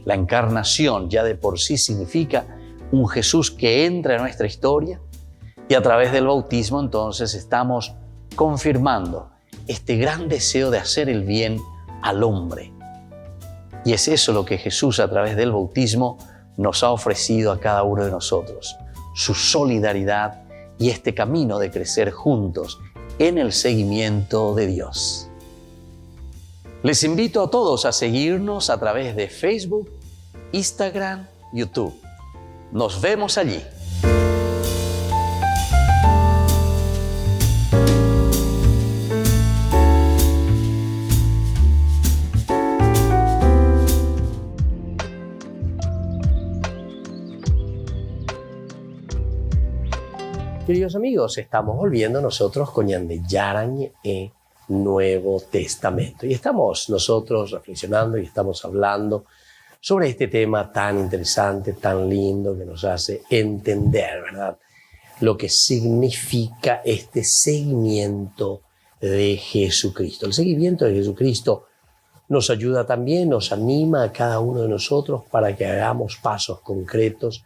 La encarnación ya de por sí significa un Jesús que entra en nuestra historia y a través del bautismo entonces estamos confirmando este gran deseo de hacer el bien al hombre. Y es eso lo que Jesús a través del bautismo nos ha ofrecido a cada uno de nosotros, su solidaridad y este camino de crecer juntos en el seguimiento de Dios. Les invito a todos a seguirnos a través de Facebook, Instagram, YouTube. Nos vemos allí. Queridos amigos, estamos volviendo nosotros con Ñande Yarañe Nuevo Testamento. Y estamos nosotros reflexionando y estamos hablando sobre este tema tan interesante, tan lindo, que nos hace entender, ¿verdad?, lo que significa este seguimiento de Jesucristo. El seguimiento de Jesucristo nos ayuda también, nos anima a cada uno de nosotros para que hagamos pasos concretos,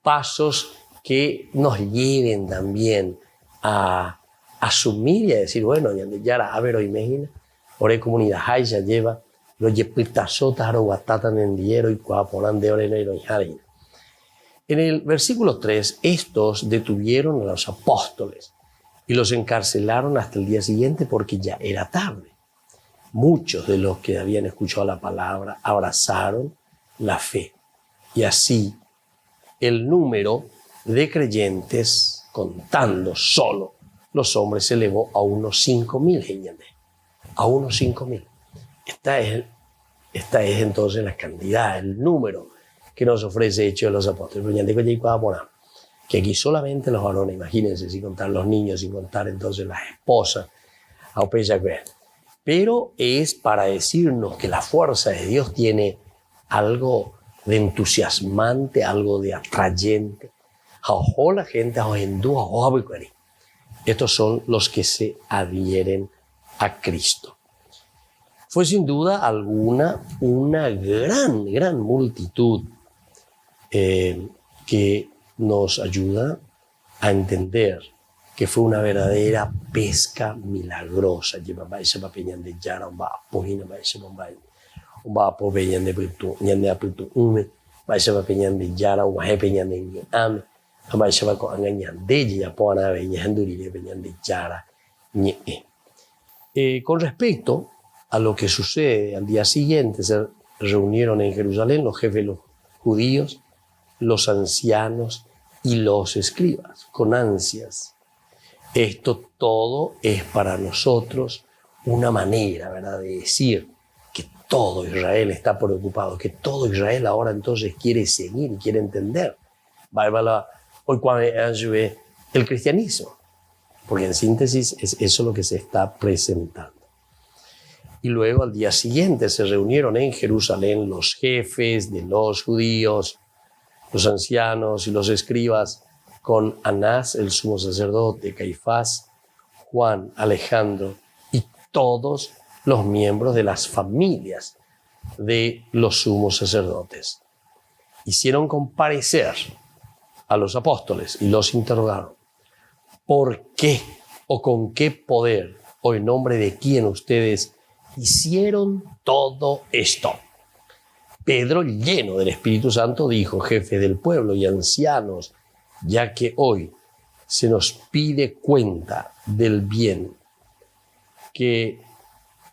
pasos que nos lleven también a asumir y a decir, bueno, Yara, a ver, hoy imagina, ore comunidad, hay ya lleva, lo yepitazotas, aroguatatan en diero y cuaponan de oreno y jarina. En el versículo 3, estos detuvieron a los apóstoles y los encarcelaron hasta el día siguiente porque ya era tarde. Muchos de los que habían escuchado la palabra abrazaron la fe y así el número de creyentes, contando solo los hombres, se elevó a unos 5.000, a unos 5.000. Esta es entonces la cantidad, el número que nos ofrece Hechos de los Apóstoles. Que aquí solamente los varones, imagínense, sin contar los niños, sin contar entonces las esposas, pero es para decirnos que la fuerza de Dios tiene algo de entusiasmante, algo de atrayente. La gente Estos son los que se adhieren a Cristo. Fue sin duda alguna una gran multitud que nos ayuda a entender que fue una verdadera pesca milagrosa. Con respecto a lo que sucede al día siguiente, se reunieron en Jerusalén los jefes de los judíos, los ancianos y los escribas, con ansias. Esto todo es para nosotros una manera, ¿verdad?, de decir que todo Israel está preocupado, que todo Israel ahora entonces quiere seguir y quiere entender. Hoy cuando el cristianismo, porque en síntesis es eso lo que se está presentando. Y luego al día siguiente se reunieron en Jerusalén los jefes de los judíos, los ancianos y los escribas, con Anás, el sumo sacerdote, Caifás, Juan, Alejandro y todos los miembros de las familias de los sumos sacerdotes. Hicieron comparecer a los apóstoles y los interrogaron. ¿Por qué o con qué poder o en nombre de quién ustedes hicieron todo esto? Pedro, lleno del Espíritu Santo, dijo: jefe del pueblo y ancianos, ya que hoy se nos pide cuenta del bien que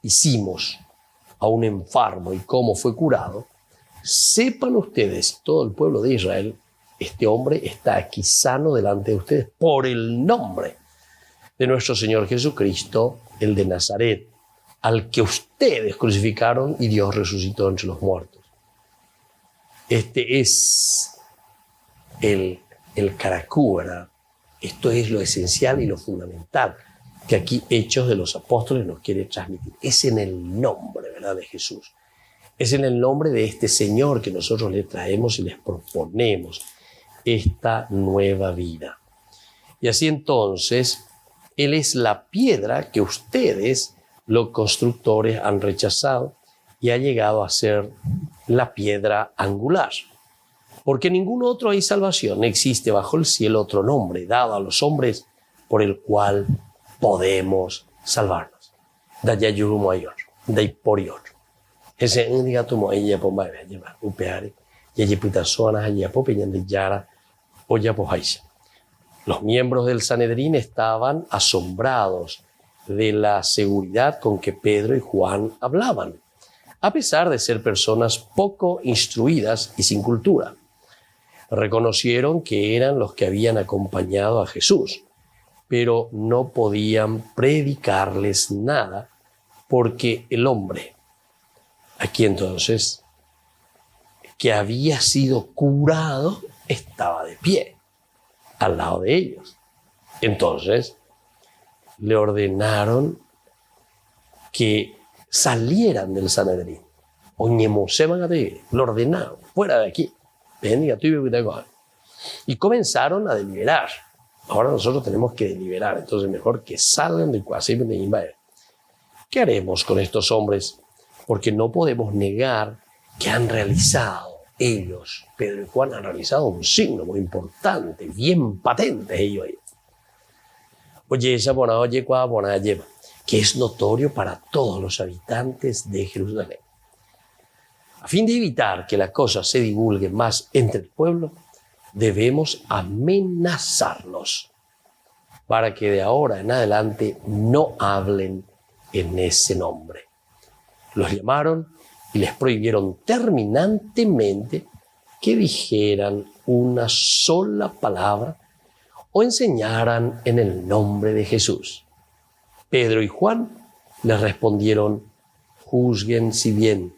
hicimos a un enfermo y cómo fue curado, sepan ustedes, todo el pueblo de Israel, este hombre está aquí sano delante de ustedes por el nombre de nuestro Señor Jesucristo, el de Nazaret, al que ustedes crucificaron y Dios resucitó entre los muertos. Este es el caracú, ¿verdad? Esto es lo esencial y lo fundamental que aquí Hechos de los Apóstoles nos quiere transmitir. Es en el nombre, ¿verdad?, de Jesús. Es en el nombre de este Señor que nosotros le traemos y les proponemos esta nueva vida. Y así entonces, Él es la piedra que ustedes, los constructores, han rechazado y ha llegado a ser la piedra angular. Porque ningún otro hay salvación, no existe bajo el cielo otro nombre dado a los hombres por el cual podemos salvarnos. Daya yuru mayor, dai porior. Ese indica tu moilla por más lleva upeare y allí putazonas allí apopeñan de yara o ya pojaisa. Los miembros del Sanedrín estaban asombrados de la seguridad con que Pedro y Juan hablaban, a pesar de ser personas poco instruidas y sin cultura. Reconocieron que eran los que habían acompañado a Jesús, pero no podían predicarles nada porque el hombre, aquí entonces, que había sido curado, estaba de pie al lado de ellos. Entonces le ordenaron que salieran del Sanedrín. Lo ordenaron, fuera de aquí. Y comenzaron a deliberar. Ahora nosotros tenemos que deliberar, entonces mejor que salgan del Cuasib de Imbaer. ¿Qué haremos con estos hombres? Porque no podemos negar que han realizado ellos, Pedro y Juan, han realizado un signo muy importante, bien patente ellos. Oye, esa bona, oye, cuá, bona, lleva, que es notorio para todos los habitantes de Jerusalén. A fin de evitar que la cosa se divulgue más entre el pueblo, debemos amenazarlos para que de ahora en adelante no hablen en ese nombre. Los llamaron y les prohibieron terminantemente que dijeran una sola palabra o enseñaran en el nombre de Jesús. Pedro y Juan les respondieron: juzguen si bien.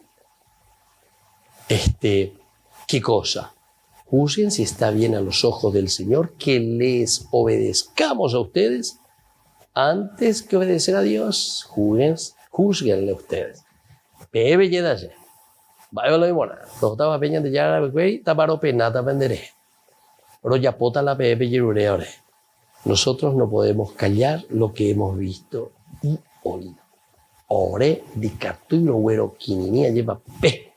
¿Qué cosa? Juzguen si está bien a los ojos del Señor que les obedezcamos a ustedes antes que obedecer a Dios. Juzguenle ustedes. Bebe yedaye. Vaya la mona. Los estaba peñan de yara güey, taparo penata penderé. Pero ya pota la bebe yerure ahora. Nosotros no podemos callar lo que hemos visto y oído. Ore di cartulo güero quininia lleva pe.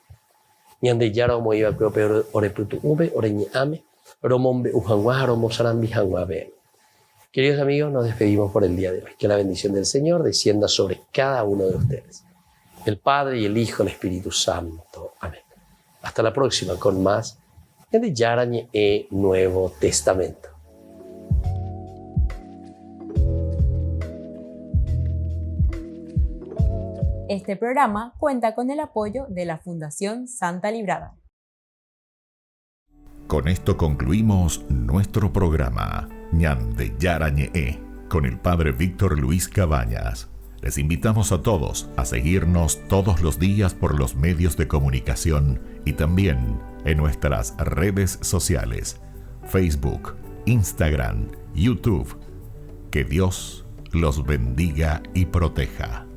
Ñande yara omo iba pero ore putu ube ore ñi ame romombe ujangua romo sarambi jangua be. Queridos amigos, nos despedimos por el día de hoy. Que la bendición del Señor descienda sobre cada uno de ustedes. El Padre y el Hijo, el Espíritu Santo. Amén. Hasta la próxima con más Ñande Yarañe e Nuevo Testamento. Este programa cuenta con el apoyo de la Fundación Santa Librada. Con esto concluimos nuestro programa Ñande Yarañe con el Padre Víctor Luis Cabañas. Les invitamos a todos a seguirnos todos los días por los medios de comunicación y también en nuestras redes sociales, Facebook, Instagram, YouTube. Que Dios los bendiga y proteja.